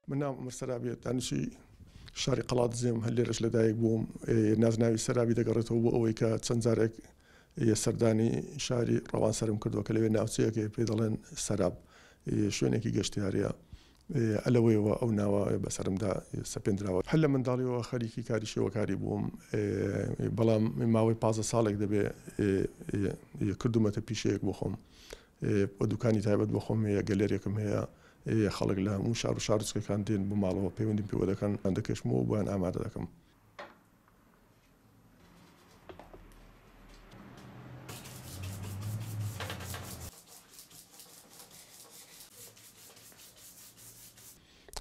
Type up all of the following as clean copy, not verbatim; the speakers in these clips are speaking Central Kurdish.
من نام عمر سرابي دانشی شاری قەڵات زێم هەلێرەش لەدایک بووم نازناوی سەرابی دەگەڕێتەوە بۆ ئەوەی کە چەند جارێک سەردانی شاری ڕەوانسەرم کردووە کە لەوێ ناوچەیەکێ پێ دەڵێن سەراب شوێنێکی گەشتیاریە ئەلەوەیەوە ئەو ناوە بەسەرمدا سەپێنراوە هەر لە منداڵیەوە خەریکی کاری شێوەکاری بووم بەڵام ماوەی 15 ساڵێک دەبێ کردومەتە پیشەیەک بۆ خۆم بۆ دوکانی تایبەت بۆ خۆم هەیە گەلێرێکم هەیە خەڵک لە هەموو شار و شارچکەکان دێن بۆ ماڵەوە پەیوەندیم پێوە دەکەن دەکەشمەوە بۆیان ئامادە دەکەم.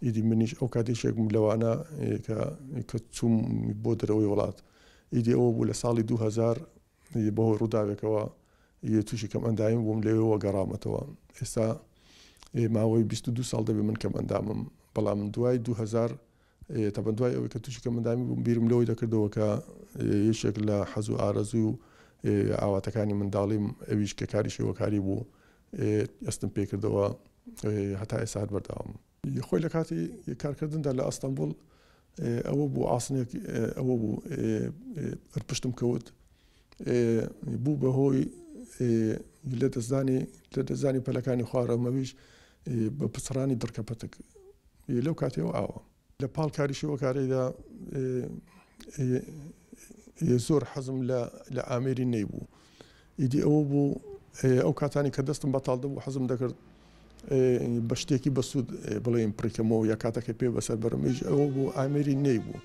ئیدی منیش ئەو کاتێشێکم لەوانە کە چووم بۆ دەرەوەی وڵات ئیدی ئەوە بوو لە ساڵی 2000 بەهۆی ڕووداوێکەوە تووشی کەم ئەندایم بووم لێەوە گەڕامەتەوە ئێستا ماوەی 22 ساڵ دەبێ من کەم ئەندامم بەڵام دوای 2000 تەبەن دوای ئەوەی کە تووشی کەم ئەندامی بووم بیرم لەوەی دەکردەوە کە یەکێک لە حەز و ئارەزوو و ئاواتەکانی منداڵیم ئەویش کە کاری شێوەکاری بوو ئەستم پێ کردەوە هەتا ئێستا بەردەوام خۆی لە کاتی کارکردندا لە ئەستەمبوڵ ئەوە بوو ئاسنێک ئەوە بوو پشتم کەوت بوو بەهۆی لە دەستدانی پەلەکانی خوارەومەویش بە پچڕانی دڕکەپەتک لەو کاتێەوە ئاوە لە پاڵ کاری شێوەکاریدا زۆر حەزم لە ئامێری نەیبوو ئیدی ئەوە بوو ئەو کاتانی کە دەستم بەتاڵ دەبوو حەزم دەکرد بە شتێکی بەسوود بڵێم پڕیکەمەوە یا کاتەکە پێ بەسەر بەرەمەیش ئەوە بوو ئامێری نەیبوو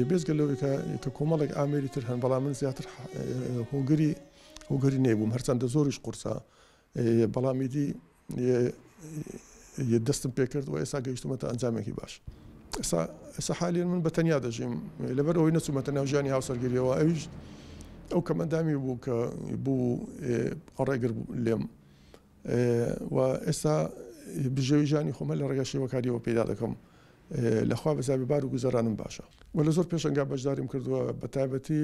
بێزگە لەوەی کە کۆمەڵێک ئامێری تر هەن بەڵام من زیاتر هۆگەری نەیبووم هەرچەندە زۆریش قورسە بەڵام ئیدی دەستم پێ کرد و ئێستا گەیشتومەتە ئەنجامێکی باش ئێستا حالیان من بە تەنیا دەژیم لەبەر ئەوەی نەچوومەتە ناو ژیانی هاوسەرگیریەوە ئەویش ئەو کەمەندامی بوو کە بوو ڕێگر لێم و ئێستا بژێوی ژیانی خۆمە لە ڕێگە شێوەکاریەوە پەیدا دەکەم لەخوا بەزابیبار و گوزەرانم باشە و لە زۆر پێشەنگا بەشداریم کردووە بە تایبەتی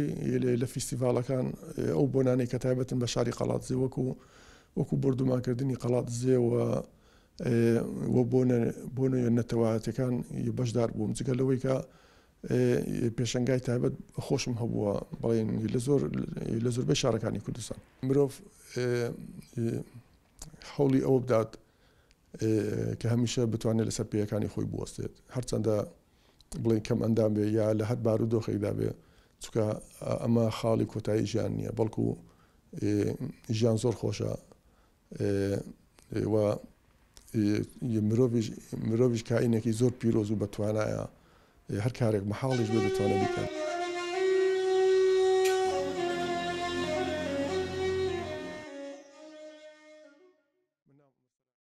لە فیستیڤالەکان ئەو بۆنانەی کە تایبەتن بە شاری قەڵاتزێ وەکو بردومانکردنی قەڵاتزێ و بۆ نەتەوایەتەکان بەشدار بووم جگە لەوەی کە پێشەنگای تایبەت خۆشم هەبووە بەڵێن لە زۆربەی شارەکانی کوردستان مرۆڤ هەوڵی ئەوە بدات کە هەمیشە بتوانێت لەسەر پێیەکانی خۆی بوەستێت هەرچەندە بڵێن کەم ئەندام بێ یا لە هەر بارودۆخێکدا بێ چونکە ئەمە خاڵی کۆتایی ژیان نییە بەڵکو ژیان زۆر خۆشە و مرۆڤیش کائینێکی زۆر پیرۆز و بەتوانایە هەر کارێک مەحاڵیش بێ دەتوانێت بکات.